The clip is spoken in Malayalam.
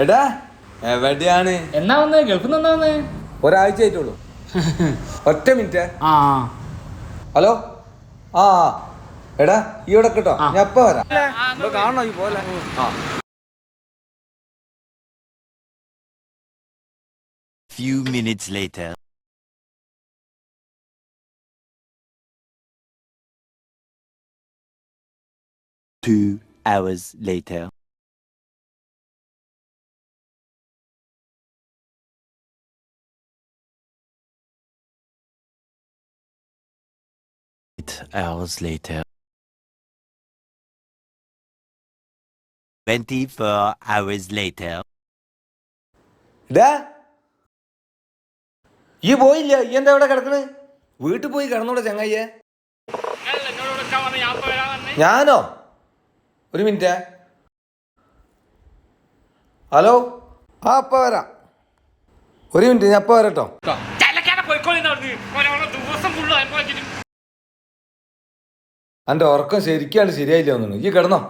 എടാ എവിടെയാണ്? എന്നാ വന്ന് ഗൾഫിൽ നിന്ന് എന്നാ വന്ന്? ഒരാഴ്ച ആയിട്ടുള്ളൂ. ഒറ്റ മിനിറ്റ്. ആ ഹലോ. ആ എടാ ഈ ഇവിടെ കേട്ടോ, ഞാൻ എപ്പ വരാം. കാണണോ ഈ പോലെ? ആ Few minutes later. Two hours later. Hours later. 24 hours later. എടാ ഈ പോയില്ല, ഈ എന്താ ഇവിടെ കിടക്കണ്? വീട്ടിൽ പോയി കിടന്നോടെ ചങ്ങയ്യേ. ഞാനോ? ഒരു മിനിറ്റ്. ഹലോ. ആ അപ്പ വരാം. ഒരു മിനിറ്റ്, ഞാൻ അപ്പ വരാട്ടോ. എൻ്റെ ഉറക്കം ശരിക്കാണ്ട് ശരിയായില്ല തോന്നുന്നു. ഈ കിടന്നോ.